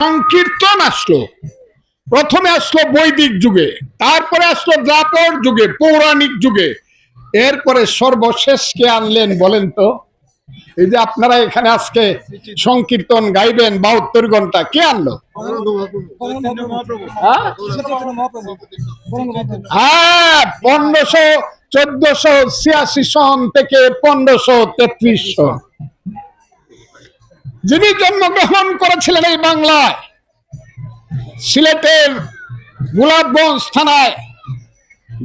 সংকীর্তন আসলো, প্রথমে আসলো বৈদিক যুগে, তারপরে আসলো দ্রাপর যুগে, পৌরাণিক যুগে, এরপরে সর্বশেষ কে আনলেন বলেন তো? এই যে আপনারা এখানে আজকে সংকীর্তন গাইবেন 72 ঘন্টা, কে আনলো? হ্যাঁ, 1486 সন থেকে 1533 সন যিনি জন্মগ্রহণ করেছিলেন এই বাংলায়, সিলেটের গোলাপগঞ্জ থানায়,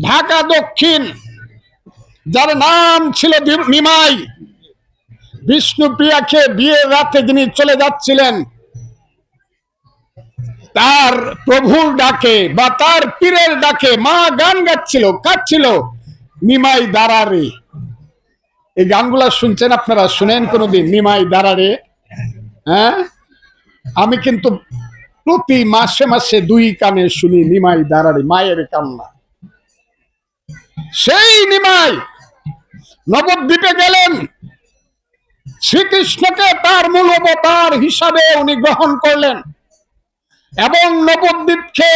ঢাকা দক্ষিণ, যার নাম ছিল নিমাই, বিষ্ণুপ্রিয়াকে বিয়ের রাতে যিনি চলে যাচ্ছিলেন, তার প্রভুর ডাকে বা তার পীরের ডাকে মা গান গাচ্ছিল, কাঁদছিল, নিমাই দাঁড়ারে। এই গানগুলা শুনছেন আপনারা? শুনেন কোনোদিন নিমাই দাঁড়ারে? হ্যাঁ, আমি কিন্তু প্রতি মাসে মাসে 2 কানে শুনি নিমাই দাঁড়ারে, মায়ের কান্না। সেই নিমাই নবদ্বীপে গেলেন, শ্রীকৃষ্ণকে তার মূল অবতার হিসাবে উনি গ্রহণ করলেন এবং নবদ্বীপকে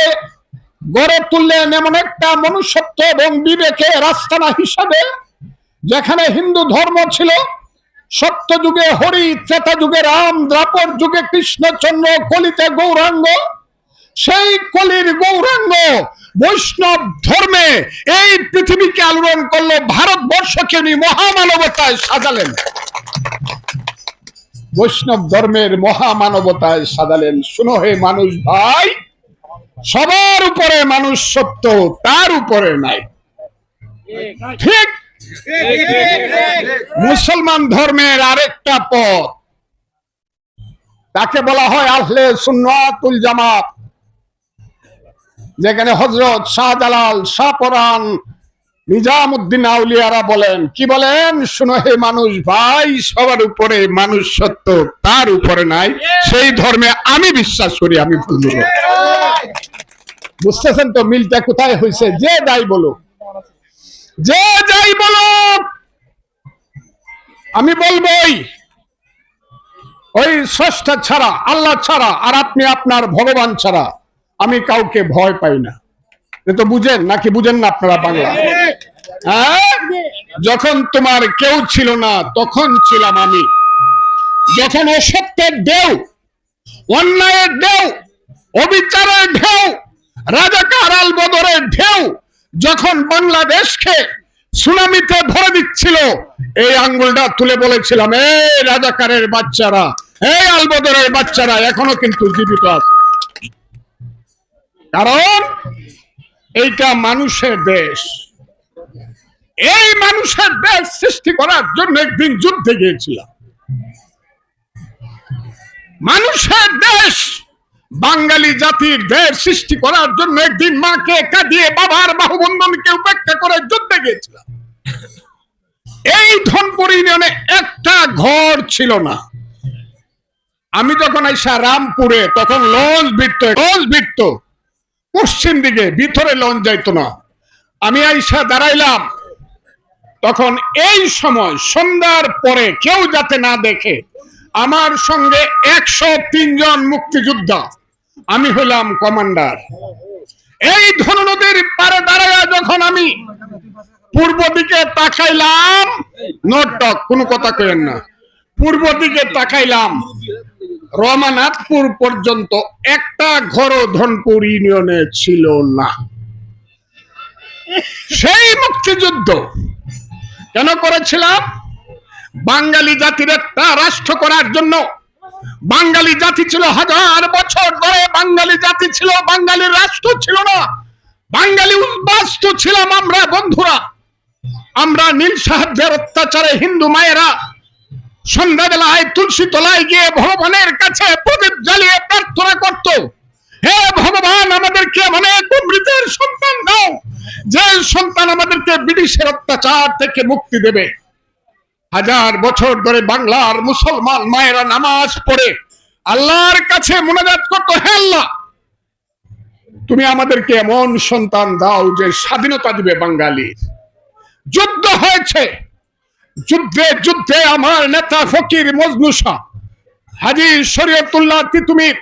গড়ে তুললেন এমন একটা মনুষ্যত্ব এবং বিবেকের আস্তানা হিসাবে, যেখানে হিন্দু ধর্ম ছিল সত্য যুগে হরি, ত্রেতা যুগে রাম, দ্বাপর যুগে কৃষ্ণচন্দ্র, কলিতে গৌরাঙ্গ। সেই কলির গৌরাঙ্গ বৈষ্ণব ধর্মে এই পৃথিবীকে আলোড়ন করলো, ভারতবর্ষকে উনি মহামানবতায় সাজালেন, বৈষ্ণব ধর্মের মহামানবতায় সাজালেন। শুনো হে মানুষ ভাই, সবার উপরে মানুষ সত্য, তার উপরে নাই। ঠিক মুসলমান ধর্মের আরেকটা পথ, তাকে বলা হয় আহলে সুন্নাতুল জামাত, যেখানে হযরত শাহজালাল, শাহপরান, নিজামউদ্দিন আউলিয়ারা বলেন, কি বলেন? শুনো হে মানুষ ভাই, সবার উপরে মানুষ সত্য, তার উপরে নাই। সেই ধর্মে আমি বিশ্বাস করি, আমি ভুল। বুঝতেছেন তো মিলটা কোথায় হয়েছে? যে যাই বলো, যে যাই বলো, আমি বলবোই ওই স্রষ্টা ছাড়া, আল্লাহ ছাড়া, আর আপনি আপনার ভগবান ছাড়া আমি কাউকে ভয় পাই না। তো বুঝেন নাকি বুঝেন না আপনারা বাংলা? হ্যাঁ, যখন তোমার কেউ ছিল না তখন ছিলাম আমি। যখন অসত্যের ঢেউ, অন্যায়ের ঢেউ, অবিচারের ঢেউ, রাজাকার আল বদরের ঢেউ যখন বাংলাদেশকে সুনামিতে ভরে দিচ্ছিল, এই আঙ্গুলটা তুলে বলেছিলাম, এই রাজাকারের বাচ্চারা, এই আল বদরের বাচ্চারা এখনো কিন্তু জীবিত আছে। কারণ এইটা মানুষের দেশ। এই মানুষের দেশ সৃষ্টি করার জন্য একদিন যুদ্ধে গিয়েছিলাম। মানুষের দেশ, বাঙালি জাতির দেশ সৃষ্টি করার জন্য একদিন মাকে কাঁদিয়ে, বাবার বাহুবন্ধনকে উপেক্ষা করে যুদ্ধে গিয়েছিলাম। এই ধনপুর ইউনিয়নে একটা ঘর ছিল না। আমি যখন আইসা রামপুরে, তখন লঞ্চ ভিড়ত পশ্চিম দিকে, ভিতরে লঞ্চ যাইতো না। আমি আইসা দাঁড়াইলাম, তখন এই সময় সন্ধ্যার পরে কেউ যাতে না দেখে, আমার সঙ্গে 103 জন মুক্তিযোদ্ধা, আমি হলাম কমান্ডার। এই ধনু নদীর পারে দাঁড়াইয়া যখন আমি পূর্ব দিকে তাকাইলাম, নটক কোনো কথা কইেন না, পূর্ব দিকে তাকাইলাম, রমানাথপুর পর্যন্ত একটা ঘরও ধনপুর ইউনিয়নে ছিল না। সেই মুক্তিযুদ্ধ কেন করেছিলাম? বাঙালি জাতির একটা রাষ্ট্র করার জন্য। বাঙালি জাতি ছিল 1000 বছর ধরে, বাঙালি জাতি ছিল, বাঙালির রাষ্ট্র ছিল না। বাঙালি উদ্বাস্তু ছিলাম আমরা বন্ধুরা। আমরা নীল সাহায্যের অত্যাচারে হিন্দু মায়েরা সন্ধ্যাবেলায় তুলসী তলায় গিয়ে ভগবানের কাছে প্রদীপ জ্বালিয়ে প্রার্থনা করত, হে ভগবান, আমাদেরকে অনেক অমৃতের সন্তান দাও, যে সন্তান আমাদেরকে ব্রিটিশের অত্যাচার থেকে মুক্তি দেবে। 1000 বছর ধরে বাংলার মুসলমান মায়েরা নামাজ পড়ে আল্লাহর কাছে মুনাজাত করতো, হে আল্লাহ, তুমি আমাদেরকে এমন সন্তান দাও যে স্বাধীনতা দিবে বাঙালির। যুদ্ধ হয়েছে, যুদ্ধে যুদ্ধে আমার নেতা ফকির মজনু শাহ, হাজী শরীয়তুল্লাহ তিতুমির,